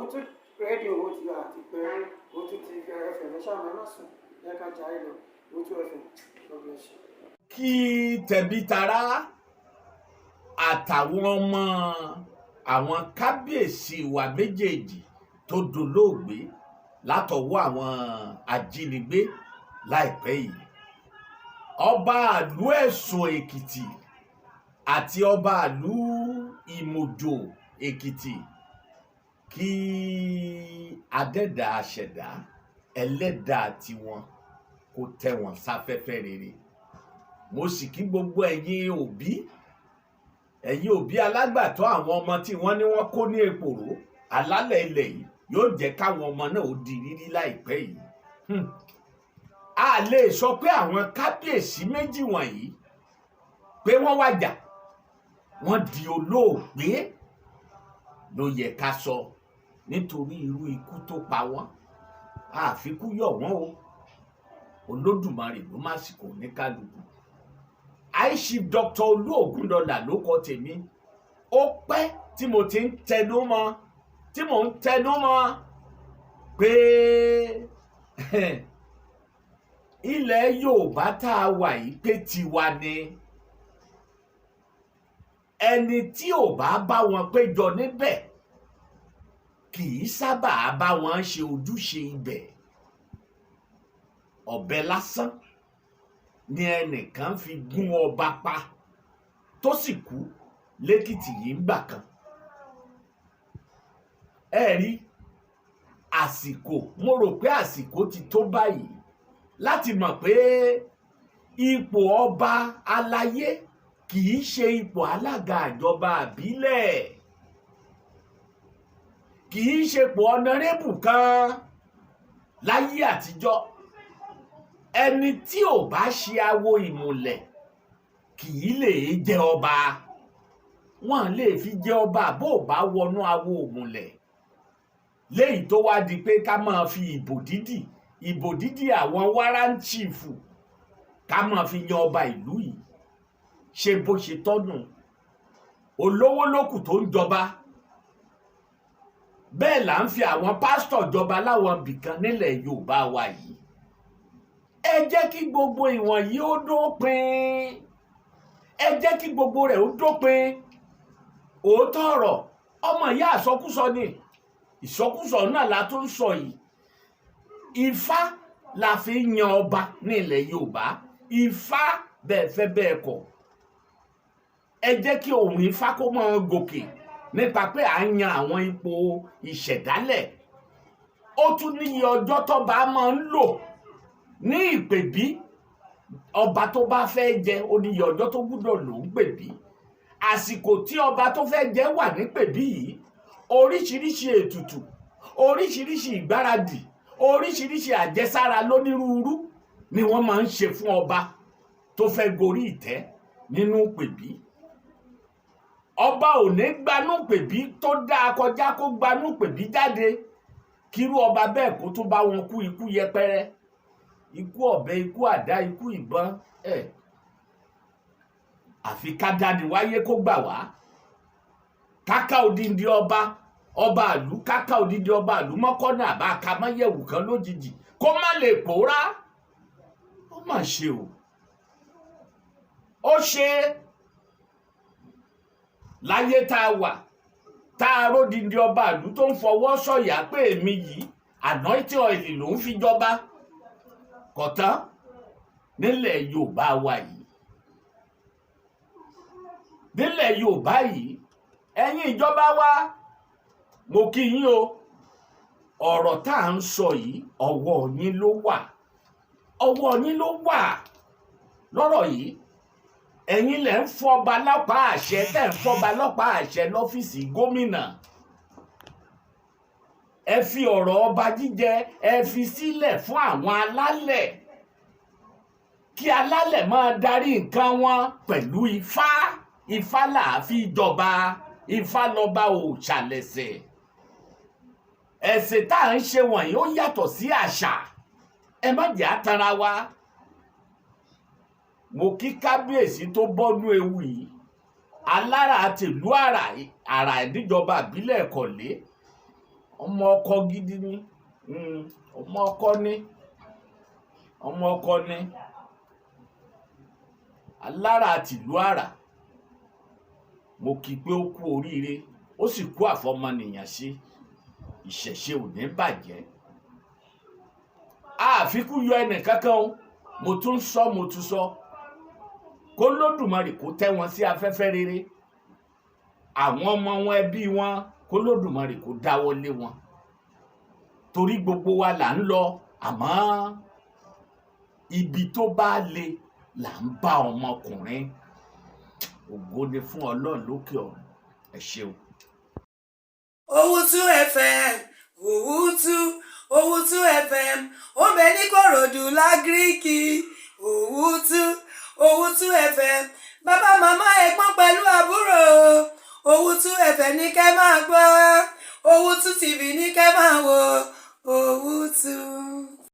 òun tún rédíò owó ti àti pé òun tún ti ẹfẹ̀ lẹ́sà mẹ́mọ́ sùn yẹ ká jà ìlọ òun tún ẹfẹ̀ lọ́gbọ̀n ṣe. kí tẹ̀bí tará àtàwọn ọmọ àwọn kábíyèsí wa méjèèjì tó dolóògbé látọwọ́ àwọn ajínigbé láìpẹ́ yìí, ọba ìlú Ẹ̀sùn Èkìtì àti ọba ìlú Ìmọ̀jò Èkìtì, kí adẹ́dà àṣẹ̀dá ẹlẹ́dàá tiwọn kó tẹ́ wọn sáfẹ́fẹ́ rere. Mo sì kí gbogbo ẹ̀yin òbí alágbàtọ́ àwọn ọmọ tí wọ́n ní wọ́n kó ní èpòrò alálẹ̀ ilẹ̀ yìí, yóò jẹ́ káwọn ọmọ náà ó di rírí láìpẹ́ yìí. A lè sọ pé àwọn kábíyèsí méjì wọ̀nyí pé wọ́n wàjà, wọ́n di olóògbé ló yẹ ká sọ, nítorí irú ikú tó pa wọ́n. Àfikún yọ̀ wọ́n o, Olódùmarè ló má sì kò ní kálukú. Chief Dr. Olú Ògúndọlà ló kọ tèmi. Ó pẹ́ tí mo ti ń tẹnu mọ́ pé ilẹ̀ Yorùbá tá a wà yìí pé tiwa ni. Ẹni tí ò bá bá wọn péjọ níbẹ̀ kì í sábà bá wọn ṣe ojúṣe ibẹ̀. Ọ̀bẹ lásán ni ẹnìkan fi gún ọba pa tó sì kú lẹ́kìtì yìí ńgbà kan. Ẹ rí àsìkò, mo rò pé àsìkò ti tó báyìí láti mọ̀ pé ipò ọba aláyé kì í ṣe ipò alága ìjọba àbílẹ̀, kì í ṣe ipò ọ̀nàrẹ́bù kan láyé àtijọ́. Ẹni tí ò bá ṣe awo ìmùlẹ̀ kì í lè jẹ ọba. Wọ́n lè fi jẹ ọba bó bá wọnú awo ìmùlẹ̀. Léyìí tó wá di pé ká máa fi ìbò dídì àwọn warrant chief ká máa fi yan ọba ìlú yìí. Ṣé bó ṣe tọ́nù? Olówó lókù tó ń jọba. Bẹ́ẹ̀ là ń fi àwọn pásítọ̀ jọba láwọn ibìkan nílẹ̀ Yorùbá wa yìí. Ẹ jẹ́ kí gbogbo ìwọ̀nyí ó dópin. Ẹ jẹ́ kí gbogbo rẹ̀ ó dópin. Òótọ́ ọ̀rọ̀, ọmọ ìyá àsọkúsọ ni. Ìsọkúsọ náà la tún sọ yìí. Ifá la fi yan ọba ní ilẹ̀ Yorùbá. Ifá bẹ́ẹ̀ fẹ́ bẹ́ẹ̀ kọ̀. Ẹ jẹ́ kí ohun Ifá kó máa gòkè nípa pé à ń yan àwọn ipò ìṣẹ̀dálẹ̀. Ó tún níye ọjọ́ tọ́ba máa ń lò ní ìpèbí. Ọba tó bá fẹ́ jẹ ó níye ọjọ́ tó gbúdọ̀ lò ń pèbí. Àsìkò tí ọba tó fẹ́ jẹ wà ní pèbí yìí, oríṣiríṣi ètùtù, oríṣiríṣi ìgbáradì, oríṣiríṣi àjẹsára lónírúurú ni wọ́n máa ń ṣe fún ọba tó fẹ́ gorí ìtẹ́ nínú pèbí. Ọba ò ní gbanú pèbí tó dáa kọjá kó gbanú pèbí jáde kírú ọba bẹ́ẹ̀ kó tún bá wọn kú ikú yẹpẹrẹ, ikú ọ̀bẹ, ikú àdá, ikú ìbọn. Àfi ká dáni wáyé kó gbà wá. Káká odindi ọba ìlú, káká odindi ọba ìlú mọ́kànnà àbá kamáyẹ̀wù kan lójijì kó má lè pòórá. Ó mà ṣe o. Ó ṣe láyé tá a wà, tá a ródindi ọba ìlú tó ń fọwọ́ sọ̀yà pé èmi yìí anointing oil ló ń fi jọba. Kọ̀tán nílẹ̀ Yorùbá wa yìí. Nílẹ̀ Yorùbá yìí, ẹ̀yin ìjọba wa, mo kí yín o. Ọ̀rọ̀ tá à ń sọ yìí ọwọ́ yín ló wà. Ọwọ́ yín ló wà lọ́rọ̀ yìí. Ẹ̀yin lẹ̀ ń fọba lọ́pàá àṣẹ, tẹ̀ ń fọba lọ́pàá àṣẹ lọ́fíìsì gómìnà. Ẹ fi ọ̀rọ̀ ọba jíjẹ ẹ fi sílẹ̀ fún àwọn alálẹ̀. Kí alálẹ̀ máa darí nǹkan wọn pẹ̀lú Ifá. Ifá là á fi jọba. Ifá lọba ò ṣàlẹ̀sẹ̀. Ẹ̀sìn tá à ń ṣe wọ̀nyí ó yàtọ̀ sí àṣà. Ẹ má jẹ́ àtara wa. Mo kí kábíyèsí tó bọ́nú ewu yìí. Alára àtìlú àrà ìdíjọba ìbílẹ̀ Ìkọ̀lé. ọmọ ọkọ gidi ni, ọmọ ọkọ ni, ọmọ ọkọ ni, alára àtìlú àrà. Mo kí pé ó kú oríire, ó sì kú àfọmọnìyàn sí, ìṣẹ̀ṣe ò ní bàjẹ́. Àfikún yọ ẹnìkankan o, mo tún sọ kó lódùmarè kó tẹ́ wọn sí afẹ́fẹ́ rere, àwọn ọmọ wọn, ẹbí wọn, kó lódùmarè kó dáwọ́ lé wọn, torí gbogbo wa là ń lọ, àmọ́ ibi tó bá le là ń bá ọmọkùnrin. Ògo ni fún Ọlọ́run lókè ọ̀run. Ẹ ṣeun. Owutu FM, Owutu FM, ó bẹ ní Kòròdú lágíríkì. Owutu FM, bàbá màmá ẹ̀gbọ́n pẹ̀lú àbúrò. Owutu FM ní kẹ́ máa gbọ́, Owutu TV ní kẹ́ máa wò.